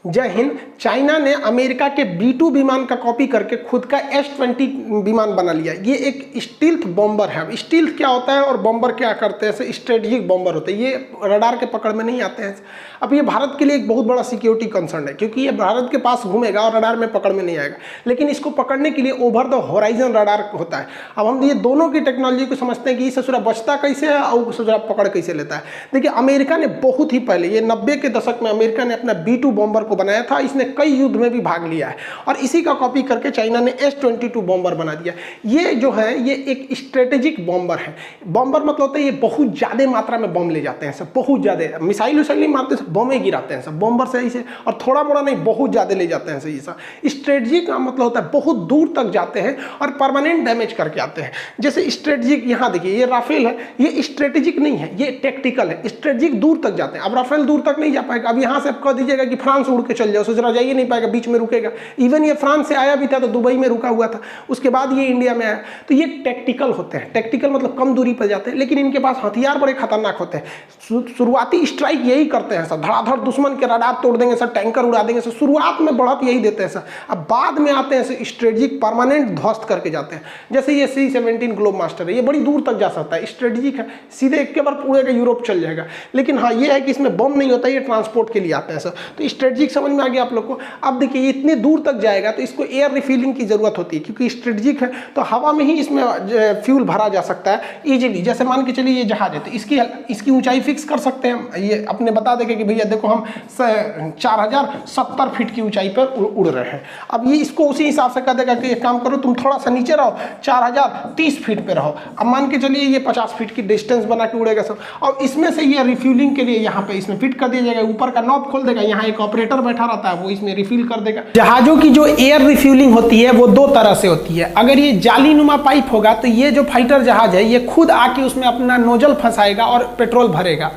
जय हिंद। चाइना ने अमेरिका के B-2 विमान का कॉपी करके खुद का S-20 विमान बना लिया। ये एक स्टील्थ बॉम्बर है। स्टील्थ क्या होता है और बॉम्बर क्या करते हैं? स्ट्रेटेजिक बॉम्बर होते हैं। ये रडार के पकड़ में नहीं आते हैं। अब ये भारत के लिए एक बहुत बड़ा सिक्योरिटी कंसर्न है, क्योंकि ये भारत के पास घूमेगा और रडार में पकड़ में नहीं आएगा। लेकिन इसको पकड़ने के लिए ओवर द होराइजन रडार होता है। अब हम ये दोनों की टेक्नोलॉजी को समझते हैं कि ये ससुरा बचता कैसे है और ससुरा पकड़ कैसे लेता है। देखिए, अमेरिका ने बहुत ही पहले, ये 90 के दशक में अमेरिका ने अपना B-2 बॉम्बर को बनाया था। इसने कई युद्ध में भी भाग लिया है और इसी का कॉपी करके चाइना ने S-22 बॉम्बर बना दिया। ये जो है ये एक स्ट्रेटेजिक बॉम्बर है। बॉम्बर मतलब होता है ये बहुत ज़्यादा मात्रा में बम ले जाते हैं सब, बहुत ज़्यादा। मिसाइल विसाइल नहीं मारते, सब बम गिराते हैं सब बॉम्बर से ऐसे, और थोड़ा मोड़ा नहीं, बहुत ज़्यादा ले जाते हैं सही सा। स्ट्रेटेजिक का मतलब होता है बहुत दूर तक जाते हैं और परमानेंट डैमेज करके आते हैं। जैसे स्ट्रेटेजिक, यहाँ देखिए ये राफेल है, ये स्ट्रेटेजिक नहीं है, ये टेक्टिकल है। स्ट्रेटेजिक दूर तक जाते हैं। अब राफेल दूर तक नहीं जा पाएगा। अब यहाँ से आप कह दीजिएगा कि फ्रांस उड़ के चल जाओ, सोच रहा जाइए नहीं पाएगा, बीच में रुकेगा। इवन ये फ्रांस से आया भी था तो दुबई में रुका हुआ था, उसके बाद ये इंडिया में आया। तो ये टेक्टिकल होते हैं। टेक्टिकल मतलब कम दूरी पर जाते हैं, लेकिन इनके पास हथियार बड़े खतरनाक होते हैं। शुरुआती स्ट्राइक यही करते हैं सर, धड़ाधड़ दुश्मन के रडार तोड़ देंगे सर, टैंकर उड़ा देंगे सर। शुरुआत में बढ़त यही देते हैं सर। अब बाद में आते हैं स्ट्रेटेजिक, परमानेंट ध्वस्त करके जाते हैं। जैसे ये C-17 ग्लोब मास्टर है, ये बड़ी दूर तक जा सकता है, स्ट्रेटेजिक है, सीधे एक के बार पूरे का यूरोप चल जाएगा। लेकिन हाँ ये है कि इसमें बम नहीं होता, ये ट्रांसपोर्ट के लिए आते हैं सर। तो स्ट्रेटेजिक समझ में आ गया आप लोग को। अब देखिए ये इतनी दूर तक जाएगा तो इसको एयर रिफिलिंग की जरूरत होती है, क्योंकि स्ट्रेटेजिक है तो हवा में ही इसमें फ्यूल भरा जा सकता है इजीली। जैसे मान के चलिए ये जहाज है तो इसकी ऊंचाई फिक्स कर सकते हैं। ये अपने बता देंगे कि भैया देखो हम 4070 फीट की ऊंचाई पर उड़ रहे हैं। अब ये इसको उसी हिसाब से कह देगा कि एक काम करो तुम थोड़ा सा नीचे रहो, 4030 फीट पे रहो। अब मान के चलिए ये 50 फीट की डिस्टेंस बना के उड़ेगा सब। और इसमें से ये रिफ्यूलिंग के लिए यहाँ पे इसमें फिट कर दिया जाएगा, ऊपर का नॉब खोल देगा, यहाँ एक ऑपरेटर बैठा रहता है, वो इसमें रिफिल कर देगा। जहाजों की जो एयर रिफ्यूलिंग होती है वो दो तरह से होती है। अगर ये जालीनुमा पाइप होगा तो ये जो फाइटर जहाज है ये खुद आके उसमें अपना नोजल फंसाएगा और पेट्रोल भरेगा।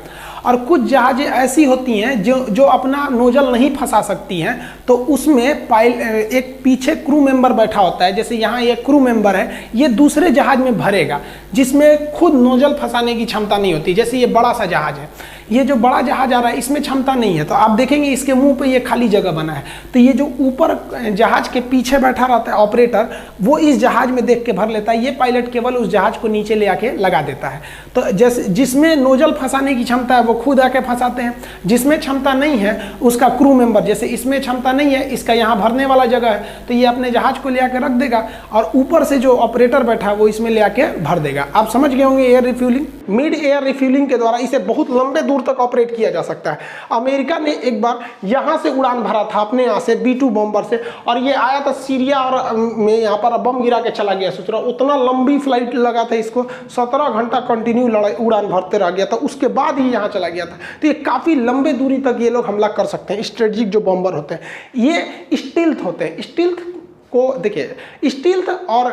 और कुछ जहाजें ऐसी होती हैं जो अपना नोजल नहीं फंसा सकती हैं, तो उसमें एक पीछे क्रू मेंबर बैठा होता है। जैसे यहाँ ये क्रू मेंबर है, ये दूसरे जहाज में भरेगा जिसमें खुद नोजल फंसाने की क्षमता नहीं होती। जैसे ये बड़ा सा जहाज है, ये जो बड़ा जहाज आ रहा है इसमें क्षमता नहीं है, तो आप देखेंगे इसके मुंह पे ये खाली जगह बना है। तो ये जो ऊपर जहाज के पीछे बैठा रहता है ऑपरेटर, वो इस जहाज में देख के भर लेता है। ये पायलट केवल उस जहाज को नीचे ले आके लगा देता है। तो जैसे जिसमें नोजल फंसाने की क्षमता है वो खुद आके फंसाते हैं, जिसमें क्षमता नहीं है उसका क्रू मेंबर, जैसे इसमें क्षमता नहीं है, इसका यहाँ भरने वाला जगह है तो ये अपने जहाज को ले आके रख देगा और ऊपर से जो ऑपरेटर बैठा है वो इसमें ले आके भर देगा। आप समझ गए होंगे air refuelling. Mid air refuelling के द्वारा इसे बहुत लंबे दूर तक ऑपरेट किया जा सकता है। अमेरिका ने एक बार यहां से उड़ान भरा था अपने यहां से B-2 बॉम्बर से, और ये आया था सीरिया और में यहाँ पर बम गिरा के चला गया। सोच रहा उतना लंबी फ्लाइट लगा था इसको, 17 घंटा कंटिन्यू उड़ान भरते रह गया था, उसके बाद ही यहाँ चला गया था। तो ये काफी लंबे दूरी तक ये लोग हमला कर सकते हैं। स्ट्रेटेजिक जो बॉम्बर होते हैं ये स्टील्थ होते हैं। स्टील्थ को देखिए, स्टील्थ और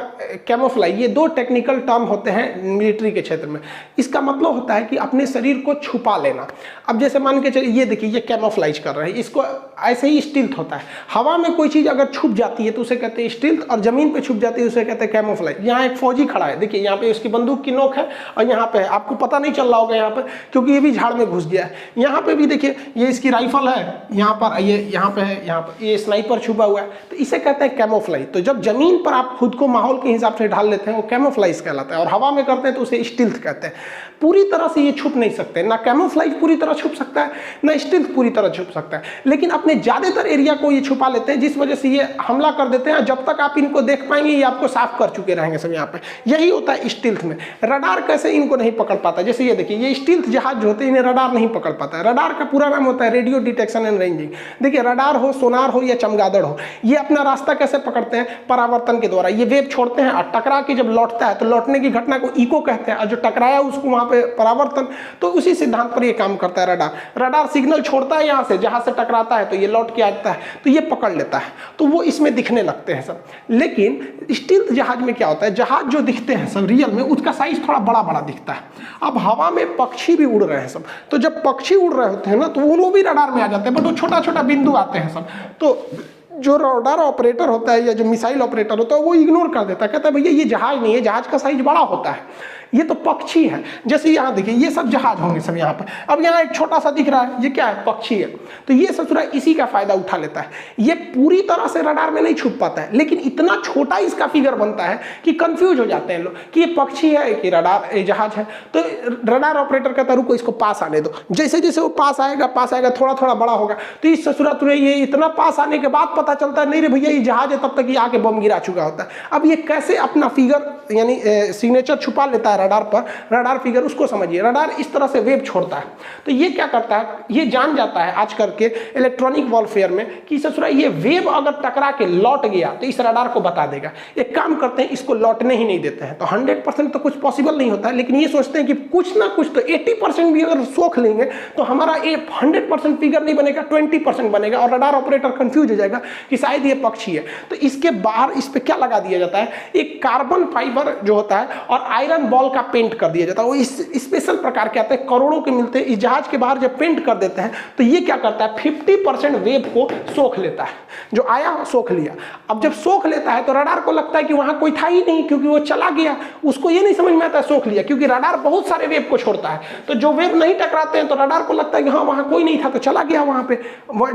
कैमोफ्लाई ये दो टेक्निकल टर्म होते हैं मिलिट्री के क्षेत्र में। इसका मतलब होता है कि अपने शरीर को छुपा लेना। अब जैसे मान के चलिए ये देखिए ये कैमोफ्लाइज कर रहे हैं, इसको ऐसे ही स्टील्थ होता है। हवा में कोई चीज़ अगर छुप जाती है तो उसे कहते हैं स्टील्थ, और जमीन पे छुप जाती है उसे कहते हैं कैमोफ्लाइज। यहाँ एक फौजी खड़ा है, देखिए यहाँ पे उसकी बंदूक की नोक है और यहाँ पे है, आपको पता नहीं चल रहा होगा यहाँ पर क्योंकि ये भी झाड़ में घुस गया है। यहाँ पे भी देखिए ये इसकी राइफल है, यहाँ पर ये यहाँ पे है, यहाँ पर ये स्नाइपर छुपा हुआ है, तो इसे कहते हैं कैमोफ्लाइज। तो जब जमीन पर आप खुद को माहौल के हिसाब से ढाल लेते हैं वो कैमोफ्लाइज कहलाता है, और हवा में करते हैं तो उसे स्टील्थ कहते हैं। पूरी तरह से ये छुप नहीं सकते, ना कैमोफ्लाइज पूरी तरह छुप सकता है ना स्टील्थ पूरी तरह छुप सकता है, लेकिन अपने ज्यादातर एरिया को ये छुपा लेते हैं, जिस वजह से ये हमला कर देते हैं। जब तक आप इनको देख पाएंगे ये आपको साफ कर चुके रहेंगे सब। यहाँ पे यही होता है स्टील्थ में। रडार कैसे इनको नहीं पकड़ पाता, जैसे ये देखिए ये स्टील्थ जहाज जो होते हैं इन्हें रडार नहीं पकड़ पाता है। रडार का पूरा नाम होता है रेडियो डिटेक्शन एंड रेंजिंग। देखिए रडार हो, सोनार हो या चमगादड़ हो, ये अपना रास्ता कैसे पकड़ते हैं? परावर्तन के द्वारा। ये वेव छोड़ते हैं और टकरा के जब लौटता है तो लौटने की घटना को इको कहते हैं, और जो टकराया उसको वहां पे परावर्तन। तो उसी सिद्धांत पर ये काम करता है रडार। रडार सिग्नल छोड़ता है यहाँ से, जहां से टकराता है तो ये लौट के आता है, तो ये पकड़ लेता है, तो वो इसमें दिखने लगते हैं सब। लेकिन स्टील्थ जहाज में क्या होता है, जहाज जो दिखते हैं सब रियल में उसका साइज थोड़ा बड़ा बड़ा दिखता है। अब हवा में पक्षी भी उड़ रहे हैं सब, तो जब पक्षी उड़ रहे होते हैं ना तो वो भी रडार में आ जाते हैं, बट वो छोटा छोटा बिंदु आते हैं सब। तो जो रडार ऑपरेटर होता है या जो मिसाइल ऑपरेटर होता है वो इग्नोर कर देता है, कहता है भैया ये जहाज नहीं है, जहाज का साइज बड़ा होता है, ये तो पक्षी है। जैसे यहाँ देखिए ये सब जहाज होंगे सब यहाँ पर, अब यहाँ एक छोटा सा दिख रहा है, ये क्या है, पक्षी है। तो ये ससुरा इसी का फायदा उठा लेता है। ये पूरी तरह से रडार में नहीं छुप पाता है, लेकिन इतना छोटा इसका फिगर बनता है कि कंफ्यूज हो जाते हैं लोग कि ये पक्षी है कि रडार जहाज है। तो रडार ऑपरेटर कहता है रुको इसको पास आने दो, जैसे जैसे वो पास आएगा थोड़ा थोड़ा बड़ा होगा। तो इस ससुरा तुरंत ये इतना पास आने के बाद पता चलता है नहीं रे भैया ये जहाज है, तब तक ये आके बम गिरा चुका होता है। अब ये कैसे अपना फिगर यानी सिग्नेचर छुपा लेता है रडार पर, रडार फिगर उसको समझिए। रडार इस तरह से वेव छोड़ता है, तो ये क्या करता है, ये जान जाता है आज करके इलेक्ट्रॉनिक वॉरफेयर में कि ससुरा ये वेव अगर टकरा के लौट गया तो इस रडार को बता देगा। एक काम करते हैं, इसको लौटने ही नहीं देते हैं। तो 100% तो कुछ पॉसिबल नहीं होता है, लेकिन ये सोचते हैं कि कुछ ना कुछ तो 80% भी अगर सोख लेंगे तो हमारा 100% फिगर नहीं बनेगा, 20% बनेगा, और रडार ऑपरेटर कंफ्यूज हो जाएगा कि शायद ये पक्षी है। तो इसके बाहर इस पे क्या लगा दिया जाता है, एक कार्बन फाइबर जो होता है और आयरन बॉल का पेंट कर दिया जाता है। वो इस स्पेशल प्रकार के आते हैं, करोड़ों के मिलते हैं। इस जहाज के बाहर जब पेंट कर देते हैं तो ये क्या करता है, 50% वेव को सोख लेता है। जो आया सोख लिया। अब जब सोख लेता है तो रडार को लगता है कि वहां कोई था ही नहीं, क्योंकि वो चला गया। उसको ये नहीं समझ में आता है सोख लिया, क्योंकि रडार बहुत सारे वेव को छोड़ता है। तो जो वेव नहीं टकराते हैं तो रडार को लगता है कि हाँ वहां कोई नहीं था, तो चला गया, वहां पे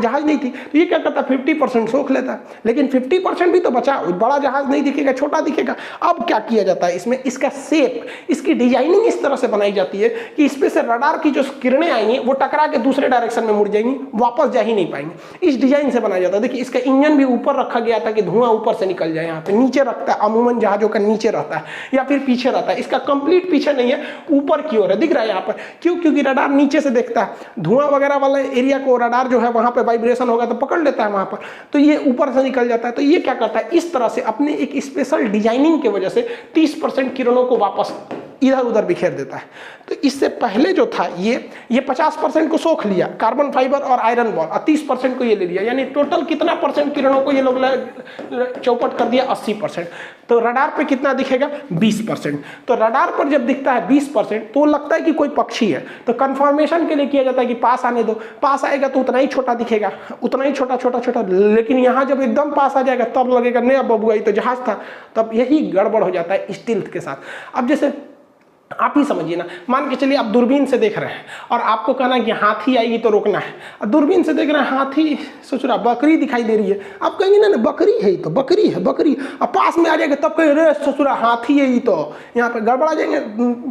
जहाज नहीं थी। तो ये क्या करता है, 50% सोख लेता है। लेकिन 50% भी तो बचा, बड़ा जहाज नहीं दिखेगा, छोटा दिखेगा। अब क्या किया जाता है इसमें, इसका शेप, इसकी डिजाइनिंग इस तरह से बनाई जाती है कि इसमें से रडार की जो किरणें आएंगी वो टकरा के दूसरे डायरेक्शन में मुड़ जाएंगी, वापस जा ही नहीं पाएंगे। इस डिजाइन से बनाया जाता है। देखिए इसका इंजन भी ऊपर रखा गया था कि धुआं ऊपर से निकल जाए। यहाँ पे नीचे रखता है, अमूमन जहाजों का नीचे रहता है या फिर पीछे रहता है। इसका कंप्लीट पीछे नहीं है, ऊपर की ओर है, दिख रहा है यहाँ पर। क्यों, क्योंकि रडार नीचे से देखता है, धुआं वगैरह वाले एरिया को रडार जो है वहां पे वाइब्रेशन होगा तो पकड़ लेता है वहां पर, तो ये ऊपर से निकल जाता है। तो ये क्या करता है, इस तरह से अपने एक स्पेशल डिजाइनिंग की वजह से 30% किरणों को वापस इधर उधर बिखेर देता है। तो इससे पहले जो था ये 50% को सोख लिया, कार्बन फाइबर और आयरन बॉल, और 30% को ये ले लिया। यानी टोटल कितना परसेंट किरणों को ये लोग चौपट कर दिया, 80%। तो रडार पे कितना दिखेगा, 20%। तो रडार पर जब दिखता है 20% तो लगता है कि कोई पक्षी है। तो कंफर्मेशन के लिए किया जाता है कि पास आने दो, पास आएगा तो उतना ही छोटा दिखेगा, उतना ही छोटा छोटा छोटा। लेकिन यहाँ जब एकदम पास आ जाएगा तब लगेगा नहीं अब बबुआ तो जहाज था। तब यही गड़बड़ हो जाता है स्टील्थ के साथ। अब जैसे आप ही समझिए ना, मान के चलिए आप दूरबीन से देख रहे हैं और आपको कहना है कि हाथी आएगी तो रोकना है। अब दूरबीन से देख रहे हैं हाथी, सोच रहा बकरी दिखाई दे रही है, आप कहेंगे ना बकरी है, तो बकरी है बकरी। अब पास में आ जाएगा तब कहेंगे रे ससुरा हाथी है, तो यहाँ पे गड़बड़ा जाएंगे,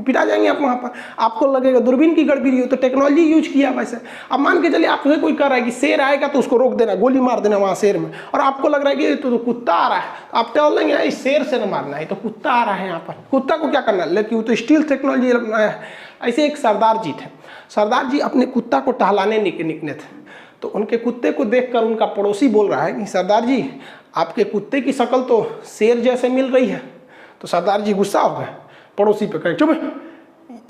पिटा जाएंगे आप वहाँ पर। आपको लगेगा दूरबीन की गड़बड़ी हो, तो टेक्नोलॉजी यूज किया वैसे। अब मान के चलिए आपसे कोई कह रहा है कि शेर आएगा तो उसको रोक देना, गोली मार देना वहाँ शेर में, और आपको लग रहा है कि तो कुत्ता आ रहा है, आप टहल लेंगे इस शेर से न मारना है, तो कुत्ता आ रहा है यहाँ पर, कुत्ता को क्या करना है, लेकिन वो तो स्टील टेक्नोलॉजी है। ऐसे एक सरदार जी थे, सरदार जी अपने कुत्ता को टहलाने निकले थे। तो उनके कुत्ते को देखकर उनका पड़ोसी बोल रहा है कि सरदार जी आपके कुत्ते की शक्ल तो शेर जैसे मिल रही है। तो सरदार जी गुस्सा हो गए, पड़ोसी पे कहे चुप,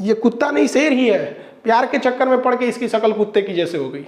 ये कुत्ता नहीं शेर ही है, प्यार के चक्कर में पड़ के इसकी शक्ल कुत्ते की जैसे हो गई।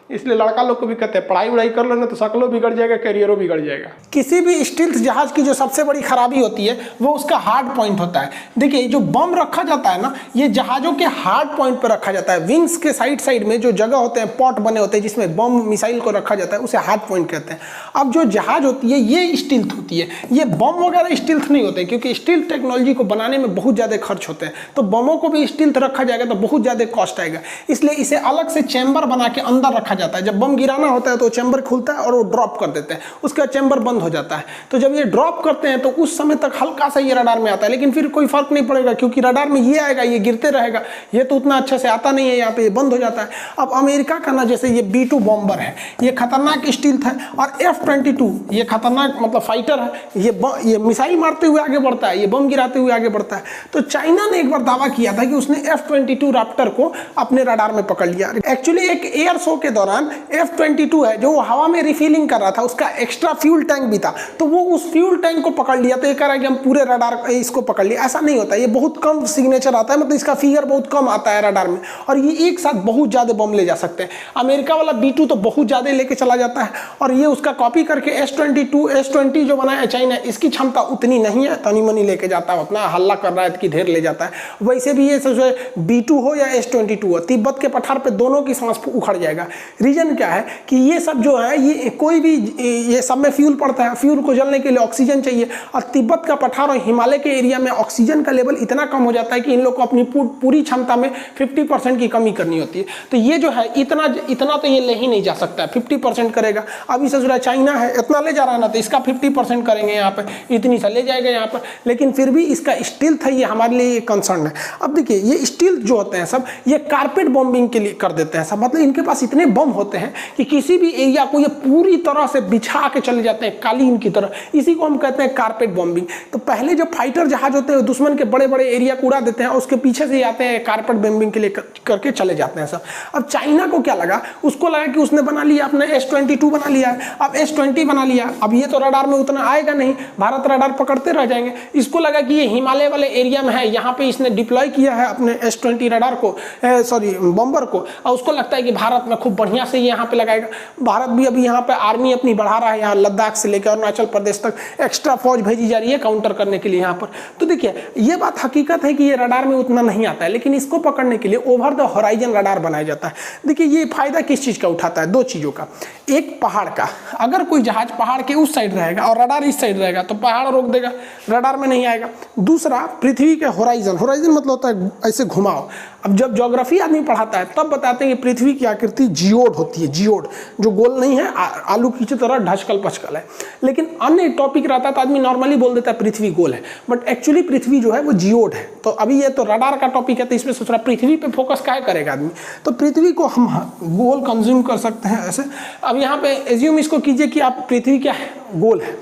इसलिए लड़का लोग को भी कहते हैं पढ़ाई वढ़ाई कर लो ना तो शक्लों बिगड़ जाएगा, करियरों बिगड़ जाएगा। किसी भी स्टील्थ जहाज की जो सबसे बड़ी खराबी होती है वो उसका हार्ड पॉइंट होता है। देखिए जो बम रखा जाता है ना, ये जहाजों के हार्ड पॉइंट पर रखा जाता है। विंग्स के साइड साइड में जो जगह होते हैं, पॉट बने होते हैं जिसमें बम मिसाइल को रखा जाता है, उसे हार्ड पॉइंट कहते हैं। अब जो जहाज होती है ये स्टील्थ होती है, ये बम वगैरह स्टील्थ नहीं होते, क्योंकि स्टील्थ टेक्नोलॉजी को बनाने में बहुत ज़्यादा खर्च होते हैं। तो बमों को भी स्टील्थ रखा जाएगा तो बहुत ज़्यादा कॉस्ट आएगा, इसलिए इसे अलग से चैम्बर बना के अंदर रखा जाता है। जब बम गिराना होता है तो चैम्बर खुलता है और वो ड्रॉप कर देते हैं, उसका चैम्बर बंद हो जाता है। तो जब ये ड्रॉप करते हैं तो उस समय तक हल्का सा ये रडार में आता है, लेकिन फिर कोई फर्क नहीं पड़ेगा क्योंकि रडार में ये आएगा, ये गिरते रहेगा, ये तो उतना अच्छा से आता नहीं है, यहाँ पे ये बंद हो जाता है। अब अमेरिका का ना जैसे ये B-2 बॉम्बर है, ये खतरनाक स्टील्थ है, और F-22 ये खतरनाक मतलब फाइटर है, ये मिसाइल मारते हुए आगे बढ़ता है, ये बम गिराते हुए आगे बढ़ता है। तो चाइना ने एक बार दावा किया था कि उसने F-22 रैप्टर को अपने रडार में पकड़ लिया। एक्चुअली एक एयर शो के दौरान F-22 है जो हवा में रिफिलिंग कर रहा था, उसका एक्स्ट्रा फ्यूल टैंक भी था, तो वो उस फ्यूल टैंक को पकड़ लिया। तो ये कह रहा है कि हम पूरे रडार इसको पकड़ लिया, ऐसा नहीं होता, ये बहुत कम सिग्नेचर आता है, मतलब इसका फिगर बहुत कम आता है रडार में, और ये एक साथ बहुत ज़्यादा बम ले जा सकते हैं। अमेरिका वाला B-2 तो बहुत ज़्यादा लेके चला जाता है, और ये उसका कॉपी करके S-20 जो बनाया है चाइना, इसकी क्षमता उतनी नहीं है, तनी मनी लेके जाता है, अपना हल्ला कर रहा है कि ढेर ले जाता है। वैसे भी ये B-2 हो या S-22 हो, तिब्बत के पठार पर दोनों की सांस उखड़ जाएगा, रीजन क्या है कि ये सब जो है ये कोई भी ये सब में फ्यूल पड़ता है, फ्यूल को जलने के लिए ऑक्सीजन चाहिए, और तिब्बत का पठार और हिमालय के एरिया में ऑक्सीजन का लेवल इतना कम हो जाता है कि इन लोग को अपनी पूरी क्षमता में 50% की कमी करनी होती है। तो ये जो है इतना तो ये ले ही नहीं जा सकता, 50% करेगा। अभी से चाइना है इतना ले जा रहा है ना, तो इसका 50% करेंगे यहाँ पर, इतनी सा ले जाएगा यहाँ पर, लेकिन फिर भी इसका स्टील्थ है, ये हमारे लिए कंसर्न है। अब देखिए ये स्टील्थ जो होते हैं सब ये कारपेट बॉम्बिंग के लिए कर देते हैं सब, मतलब इनके पास इतने बम होते हैं कि किसी भी एरिया को ये पूरी तरह से बिछा के चले जाते हैं कालीन की तरह, इसी को हम कहते हैं कारपेट बॉम्बिंग। तो पहले जो फाइटर जहाज होते हैं दुश्मन के बड़े बड़े एरिया को उड़ा देते हैं और उसके पीछे से आते हैं कारपेट बॉम्बिंग के लिए करके चले जाते हैं सब। अब चाइना को क्या लगा, उसको लगा कि उसने बना लिया अपने S-22 बना लिया है, अब S-20 बना लिया, अब ये तो रडार में उतना आएगा नहीं, भारत रडार पकड़ते रह जाएंगे। इसको लगा कि ये हिमालय वाले एरिया में है, यहाँ पे इसने डिप्लॉय किया है अपने S-20 रडार को, बॉम्बर को, और उसको लगता है कि भारत में खूब बढ़िया से यहाँ पे लगाएगा। भारत भी अभी यहाँ पे आर्मी अपनी बढ़ा रहा है, यहाँ लद्दाख से लेकर अरुणाचल प्रदेश तक एक्स्ट्रा फौज भेजी जा रही है काउंटर करने के लिए यहाँ पर। तो देखिए ये बात हकीकत है कि ये रडार में उतना नहीं आता है, लेकिन इसको पकड़ने के लिए ओवर द होराइजन रडार बनाया जाता है। देखिए ये फायदा किस चीज़ का उठाता है, दो चीज़ों का। एक पहाड़ का, अगर कोई जहाज पहाड़ के उस साइड रहेगा और रडार इस साइड रहेगा तो पहाड़ रोक देगा, रडार में नहीं आएगा। दूसरा पृथ्वी के होराइजन, होराइजन मतलब होता है ऐसे घुमाओ। अब जब ज्योग्राफी आदमी पढ़ाता है तब बताते हैं कि पृथ्वी की आकृति जियोड होती है, जियोड जो गोल नहीं है, आलू की तरह ढचकल पचकल है। लेकिन अन्य टॉपिक रहता है तो आदमी नॉर्मली बोल देता है पृथ्वी गोल है, बट एक्चुअली पृथ्वी जो है वो जियोड है। तो अभी ये तो रडार का टॉपिक है तो इसमें सोच रहा पृथ्वी पे फोकस काहे करेगा आदमी, तो पृथ्वी को हम गोल कंज्यूम कर सकते हैं ऐसे। अब यहाँ पे एज्यूम इसको कीजिए कि आप पृथ्वी क्या है, गोल है।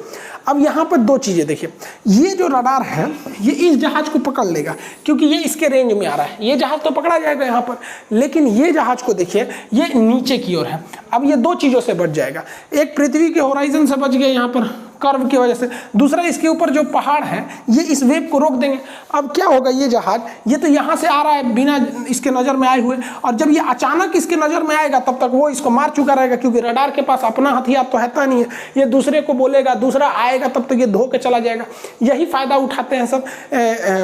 अब यहाँ पर दो चीज़ें देखिए, ये जो रडार है ये इस जहाज को पकड़ लेगा क्योंकि ये इसके रेंज में आ रहा है, ये जहाज तो पकड़ा जाएगा यहाँ पर, लेकिन ये जहाज को देखिए ये नीचे की ओर है। अब ये दो चीज़ों से बच जाएगा, एक पृथ्वी के होराइजन से बच गया यहाँ पर कर्व की वजह से, दूसरा इसके ऊपर जो पहाड़ है ये इस वेव को रोक देंगे। अब क्या होगा, ये जहाज ये तो यहाँ से आ रहा है बिना इसके नज़र में आए हुए, और जब ये अचानक इसके नज़र में आएगा तब तक वो इसको मार चुका रहेगा, क्योंकि रडार के पास अपना हथियार तो रहता नहीं है। ये दूसरे को बोलेगा, दूसरा आएगा, तब तक ये धो के चला जाएगा। यही फ़ायदा उठाते हैं सब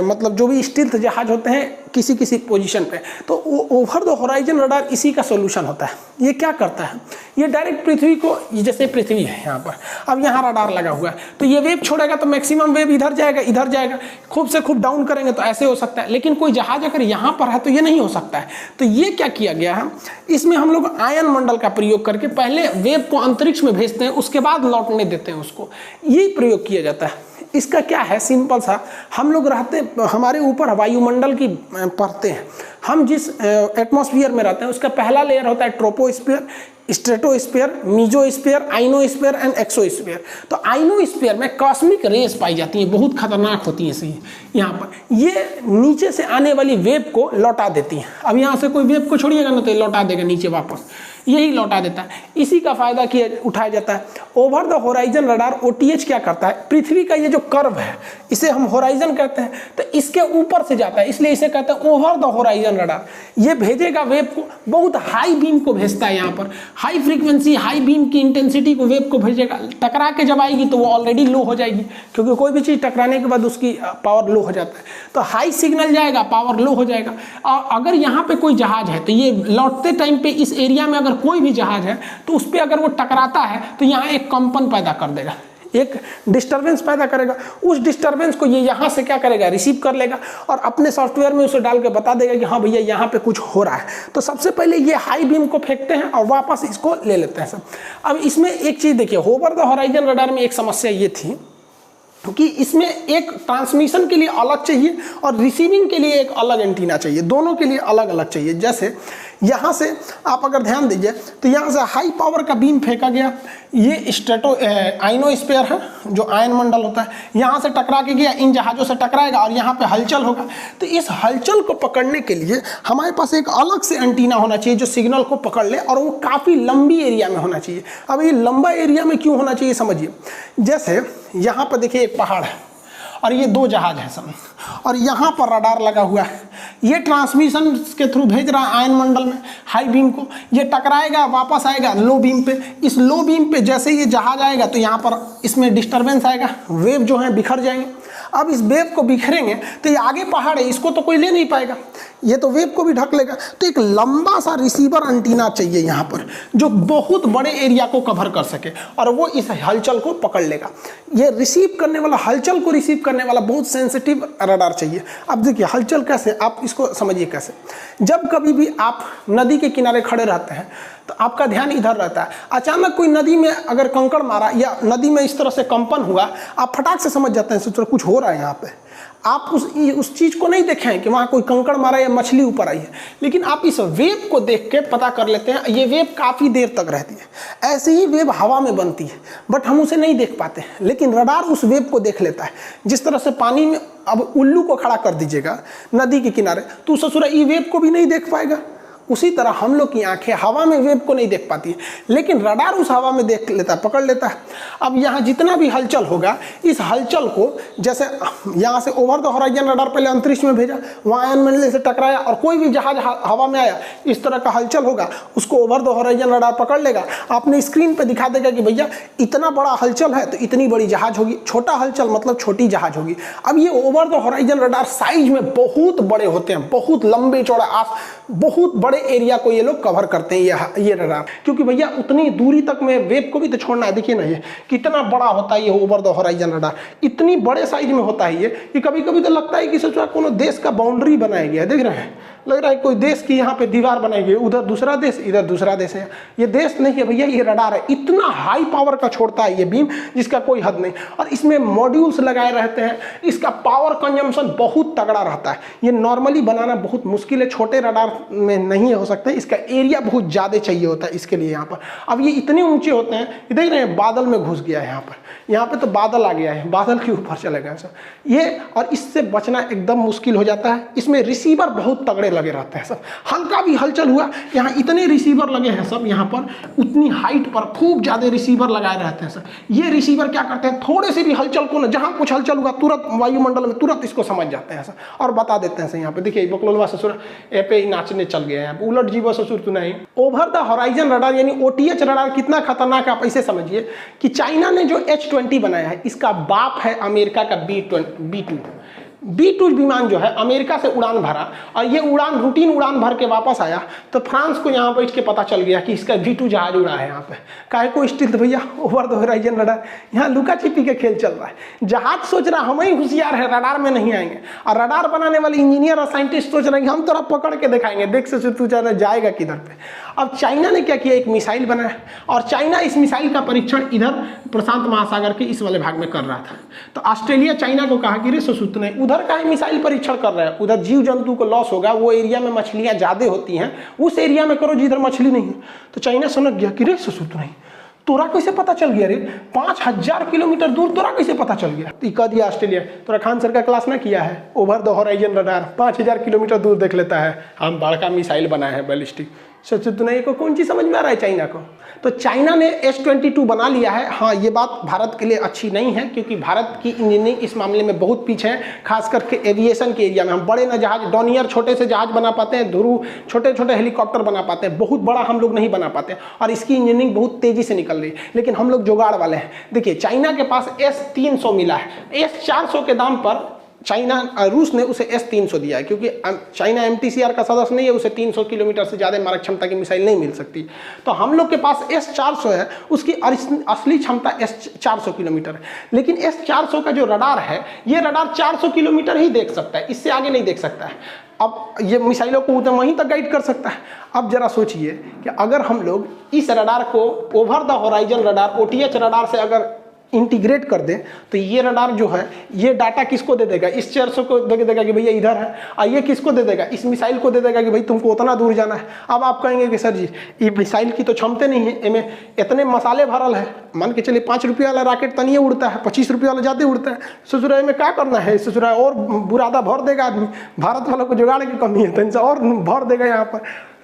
मतलब जो भी स्टील्थ जहाज होते हैं किसी किसी पोजीशन पे। तो ओवर द होराइजन रडार इसी का सोल्यूशन होता है। ये क्या करता है, ये डायरेक्ट पृथ्वी को, जैसे पृथ्वी है यहाँ पर, अब यहाँ रडार लगा हुआ है तो ये वेव छोड़ेगा तो मैक्सिमम वेव इधर जाएगा, खूब से खूब डाउन करेंगे तो ऐसे हो सकता है। लेकिन कोई जहाज अगर यहाँ पर है तो ये नहीं हो सकता है। तो ये क्या किया गया है, इसमें हम लोग आयन मंडल का प्रयोग करके पहले वेव को अंतरिक्ष में भेजते हैं, उसके बाद लौटने देते हैं उसको, यही प्रयोग किया जाता है। इसका क्या है, सिंपल सा, हम लोग रहते, हमारे ऊपर वायुमंडल की परतें हैं, हम जिस एटमॉस्फेयर में रहते हैं उसका पहला लेयर होता है troposphere, stratosphere, mesosphere, ionosphere and exosphere. तो आइनोस्फीयर में कॉस्मिक रेज पाई जाती हैं, बहुत खतरनाक होती हैं इसी यहाँ पर, ये नीचे से आने वाली वेव को लौटा देती हैं। अब यहाँ से कोई वेव को छोड़िएगा ना तो ये लौटा देगा नीचे वापस, यही लौटा देता है। इसी का फायदा किया उठाया जाता है। Over the horizon radar OTH क्या करता है, पृथ्वी का ये जो कर्व है इसे हम होराइजन कहते हैं, तो इसके ऊपर से जाता है, इसलिए इसे कहते हैं ओवर द होराइजन रडार। ये भेजेगा वेव को, बहुत हाई बीम को भेजता है, यहाँ पर हाई फ्रीक्वेंसी हाई बीम की इंटेंसिटी को वेव को भेजेगा। टकरा के जब आएगी तो वो ऑलरेडी लो हो जाएगी, क्योंकि कोई भी चीज़ टकराने के बाद उसकी पावर लो हो जाता है। तो हाई सिग्नल जाएगा, पावर लो हो जाएगा। और अगर यहाँ पे कोई जहाज है तो ये लौटते टाइम पे इस एरिया में अगर कोई भी जहाज है तो उस पर अगर वो टकराता है तो यहाँ एक कंपन पैदा कर देगा, एक डिस्टरबेंस पैदा करेगा। उस डिस्टरबेंस को ये यहाँ से क्या करेगा, रिसीव कर लेगा और अपने सॉफ्टवेयर में उसे डाल के बता देगा कि हाँ भैया यहाँ पे कुछ हो रहा है। तो सबसे पहले ये हाई बीम को फेंकते हैं और वापस इसको ले लेते हैं सब। अब इसमें एक चीज़ देखिए, ओवर द होराइजन रडार में एक समस्या ये थी कि इसमें एक ट्रांसमिशन के लिए अलग चाहिए और रिसीविंग के लिए एक अलग एंटीना चाहिए, दोनों के लिए अलग अलग चाहिए। जैसे यहाँ से आप अगर ध्यान दीजिए तो यहाँ से हाई पावर का बीम फेंका गया, ये स्ट्रेटो आइनोस्फीयर है जो आयन मंडल होता है, यहाँ से टकरा के गया, इन जहाज़ों से टकराएगा और यहाँ पे हलचल होगा। तो इस हलचल को पकड़ने के लिए हमारे पास एक अलग से एंटीना होना चाहिए जो सिग्नल को पकड़ ले, और वो काफ़ी लंबी एरिया में होना चाहिए। अब ये लंबा एरिया में क्यों होना चाहिए समझिए। जैसे यहाँ पर देखिए एक पहाड़ है और ये दो जहाज है सब, और यहाँ पर रडार लगा हुआ है, ये ट्रांसमिशन के थ्रू भेज रहा है आयन मंडल में हाई बीम को, ये टकराएगा वापस आएगा लो बीम पे। इस लो बीम पे जैसे ये जहाज आएगा तो यहाँ पर इसमें डिस्टरबेंस आएगा, वेव जो है बिखर जाएंगे। अब इस वेव को बिखरेंगे तो ये आगे पहाड़ है, इसको तो कोई ले नहीं पाएगा, ये तो वेव को भी ढक लेगा। तो एक लंबा सा रिसीवर एंटीना चाहिए यहाँ पर जो बहुत बड़े एरिया को कवर कर सके और वो इस हलचल को पकड़ लेगा। ये रिसीव करने वाला, हलचल को रिसीव करने वाला बहुत सेंसिटिव रडार चाहिए। अब देखिए हलचल कैसे, आप इसको समझिए कैसे। जब कभी भी आप नदी के किनारे खड़े रहते हैं तो आपका ध्यान इधर रहता है, अचानक कोई नदी में अगर कंकड़ मारा या नदी में इस तरह से कंपन हुआ, आप फटाक से समझ जाते हैं सोच कुछ हो रहा है यहाँ पे। आप उस चीज़ को नहीं देखे हैं कि वहाँ कोई कंकड़ मारा या मछली ऊपर आई है, लेकिन आप इस वेव को देख के पता कर लेते हैं। ये वेव काफ़ी देर तक रहती है, ऐसी ही वेव हवा में बनती है बट हम उसे नहीं देख पाते, लेकिन रडार उस वेव को देख लेता है। जिस तरह से पानी में अब उल्लू को खड़ा कर दीजिएगा नदी के किनारे तो ससुरा ई वेव को भी नहीं देख पाएगा, उसी तरह हम लोग की आंखें हवा में वेव को नहीं देख पाती है, लेकिन रडार उस हवा में देख लेता है, पकड़ लेता है। अब यहाँ जितना भी हलचल होगा, इस हलचल को जैसे यहाँ से ओवर द होराइजन रडार पहले अंतरिक्ष में भेजा, वहाँ आयनमंडल से टकराया और कोई भी जहाज हवा में आया, इस तरह का हलचल होगा, उसको ओवर द होराइजन रडार पकड़ लेगा। आपने स्क्रीन पर दिखा देगा कि भैया इतना बड़ा हलचल है तो इतनी बड़ी जहाज होगी, छोटा हलचल मतलब छोटी जहाज होगी। अब ये over the horizon radar size में बहुत बड़े होते हैं, बहुत लंबे चौड़ा, बहुत बड़े एरिया को ये लोग कवर करते हैं ये रडार, क्योंकि भैया उतनी दूरी तक में वेव को भी तो छोड़ना है। देखिए ना ये कितना बड़ा होता है ये ओवर द होराइजन रडार, इतनी बड़े साइज में होता है ये कि कभी कभी तो लगता है कि सोचा कोनो देश का बाउंड्री बनाया गया है। देख रहे हैं, लग रहा है कोई देश की यहाँ पे दीवार बनाई गई, उधर दूसरा देश इधर दूसरा देश है। ये देश नहीं है भैया, ये रडार है। इतना हाई पावर का छोड़ता है ये बीम जिसका कोई हद नहीं, और इसमें मॉड्यूल्स लगाए रहते हैं। इसका पावर कंजम्पशन बहुत तगड़ा रहता है, ये नॉर्मली बनाना बहुत मुश्किल है, छोटे रडार में नहीं हो सकते। इसका एरिया बहुत ज़्यादा चाहिए होता है इसके लिए यहाँ पर। अब ये इतने ऊंचे होते हैं, देख रहे हैं बादल में घुस गया है यहाँ पे तो बादल आ गया है, बादल के ऊपर चले गए सर ये, और इससे बचना एकदम मुश्किल हो जाता है। इसमें रिसीवर बहुत तगड़े लगे रहते हैं सब, हल्का भी हलचल हुआ यहाँ इतने रिसीवर लगे हैं सब, यहाँ पर उतनी हाइट पर खूब ज़्यादा रिसीवर लगाए रहते हैं सर। ये रिसीवर क्या करते हैं, थोड़े से भी हलचल को ना, जहाँ कुछ हलचल हुआ तुरंत वायुमंडल में तुरंत इसको समझ जाते हैं सर और बता देते हैं सर। यहाँ पे देखिए बकलोलवा ससुर ए पे नाचने चल गए हैं, उलट जीव ससुर तू नहीं। ओवर द होराइजन रडार यानी OTH रडार कितना खतरनाक है आप ऐसे समझिए कि चाइना ने जो H-20 बनाया है, इसका बाप है अमेरिका का B-2 विमान जो है अमेरिका से उड़ान भरा, और ये उड़ान रूटीन उड़ान भर के वापस आया तो फ्रांस को यहाँ बैठ के पता चल गया कि इसका B-2 जहाज उड़ा है। यहाँ पे काहे को स्टिल्थ भैया, ओवर द होराइजन रडार, यहाँ लुका छिपी के खेल चल रहा है। जहाज सोच रहा हम ही होशियार है, रडार में नहीं आएंगे, और रडार बनाने वाले इंजीनियर और साइंटिस्ट सोच रहे हैं हम तोरा पकड़ के दिखाएंगे, देख से तू जाएगा किधर पे। अब चाइना ने क्या किया, एक मिसाइल बनाया, और चाइना इस मिसाइल का परीक्षण इधर प्रशांत महासागर के इस वाले भाग में कर रहा था। तो ऑस्ट्रेलिया चाइना को कहा कि रे ससुत नहीं, उधर का मिसाइल परीक्षण कर रहा है, उधर जीव जंतु को लॉस होगा, वो एरिया में मछलियां ज्यादा होती हैं, उस एरिया में करो जिधर मछली नहीं है। तो चाइना समझ गया कि रे ससुत नहीं, तोरा कैसे पता चल गया रे, 5000 किलोमीटर दूर तोरा कैसे पता चल गया। तो कह दिया ऑस्ट्रेलिया, तोरा खान सर का क्लास ना किया है, over the horizon radar 5000 kilometre दूर देख लेता है, हम बड़का मिसाइल बनाए हैं बैलिस्टिक। सोचो तो नहीं को कौन चीज़ समझ में आ रहा है चाइना को। तो चाइना ने H-22 बना लिया है। हाँ, ये बात भारत के लिए अच्छी नहीं है क्योंकि भारत की इंजीनियरिंग इस मामले में बहुत पीछे है, खास करके एविएशन के एरिया में। हम बड़े न जहाज, डॉनियर छोटे से जहाज बना पाते हैं, ध्रुव छोटे छोटे हेलीकॉप्टर बना पाते हैं, बहुत बड़ा हम लोग नहीं बना पाते, और इसकी इंजीनियरिंग बहुत तेज़ी से निकल रही है, लेकिन हम लोग जुगाड़ वाले हैं। देखिए चाइना के पास S-300 मिला है, S-400 के दाम पर रूस ने उसे S-300 दिया है, क्योंकि चाइना MTCR का सदस्य नहीं है, उसे 300 किलोमीटर से ज़्यादा मारक क्षमता की मिसाइल नहीं मिल सकती। तो हम लोग के पास S-400 है, उसकी असली क्षमता S-400 किलोमीटर है, लेकिन S-400 का जो रडार है, ये रडार 400 किलोमीटर ही देख सकता है, इससे आगे नहीं देख सकता है। अब ये मिसाइलों को उधर वहीं तक गाइड कर सकता है। अब जरा सोचिए कि अगर हम लोग इस रडार को over the horizon radar OTH radar से अगर इंटीग्रेट कर दें तो ये रडार जो है ये डाटा किसको दे देगा, इस 400 को दे देगा कि भैया इधर है, और ये किसको दे देगा, इस मिसाइल को दे देगा कि भाई तुमको उतना दूर जाना है। अब आप कहेंगे कि सर जी ये मिसाइल की तो क्षमता नहीं है, इनमें इतने मसाले भरल है, मान के चलिए 5 रुपये वाला रॉकेट तनिए उड़ता है, 25 रुपये वाला ज़्यादा उड़ता है, ससुराल में क्या करना है, ससुराल और बुरादा भर देगा आदमी, भारत वालों को जुगाड़ की कमी है तो इनसे और भर देगा यहाँ पर।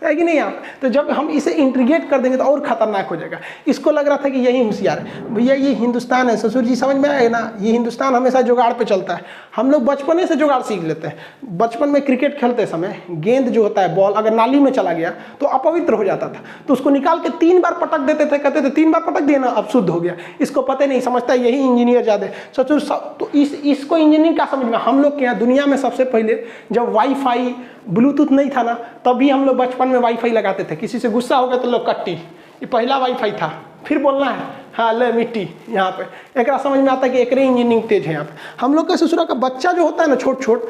है कि नहीं आप। तो जब हम इसे इंटीग्रेट कर देंगे तो और खतरनाक हो जाएगा। इसको लग रहा था कि यही होशियार है। भैया ये हिंदुस्तान है, ससुर जी समझ में आए ना, ये हिंदुस्तान हमेशा जुगाड़ पे चलता है। हम लोग बचपने से जुगाड़ सीख लेते हैं। बचपन में क्रिकेट खेलते समय गेंद जो होता है, बॉल अगर नाली में चला गया तो अपवित्र हो जाता था, तो उसको निकाल के 3 बार पटक देते थे, कहते थे 3 बार पटक दिया ना अब शुद्ध हो गया। इसको पता नहीं, समझता है यही इंजीनियर ज़्यादा ससुर सब। तो इसको इंजीनियरिंग क्या समझ में। हम लोग के यहाँ दुनिया में सबसे पहले जब वाईफाई ब्लूटूथ नहीं था ना, तभी हम लोग बचपन में वाईफाई लगाते थे। किसी से गुस्सा हो गया तो लोग कट्टी, ये पहला वाईफाई था। फिर बोलना है हाँ ले मिट्टी यहाँ पे। एक समझ में आता है कि एक इंजीनियरिंग तेज है यहाँ पे। हम लोग का ससुरा का बच्चा जो होता है ना, छोट छोट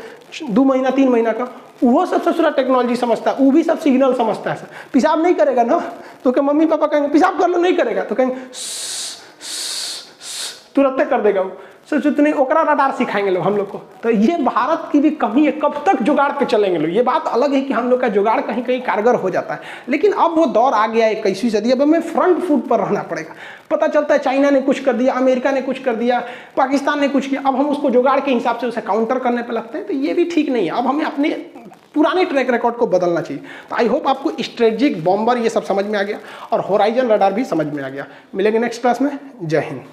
2 महीना 3 महीना का, वो सब ससुरा टेक्नोलॉजी समझता है, वो भी सब सिग्नल समझता है। पेशाब नहीं करेगा ना तो क्या मम्मी पापा कहेंगे पेशाब कर लो, नहीं करेगा तो कहेंगे तुरंत कर देगा वो। सोचो नहीं, ओकरा रडार सिखाएंगे लोग हम लोग को। तो ये भारत की भी कमी है, कब तक जुगाड़ पे चलेंगे लोग। ये बात अलग है कि हम लोग का जुगाड़ कहीं कहीं कारगर हो जाता है, लेकिन अब वो दौर आ गया है 21वीं सदी। अब हमें फ्रंट फुट पर रहना पड़ेगा। पता चलता है चाइना ने कुछ कर दिया, अमेरिका ने कुछ कर दिया, पाकिस्तान ने कुछ किया, अब हम उसको जुगाड़ के हिसाब से उसे काउंटर करने पर लगते हैं। तो ये भी ठीक नहीं है। अब हमें अपने पुराने ट्रैक रिकॉर्ड को बदलना चाहिए। तो आई होप आपको स्ट्रेटेजिक बॉम्बर ये सब समझ में आ गया और होराइजन रडार भी समझ में आ गया। मिलेंगे नेक्स्ट क्लास में। जय हिंद।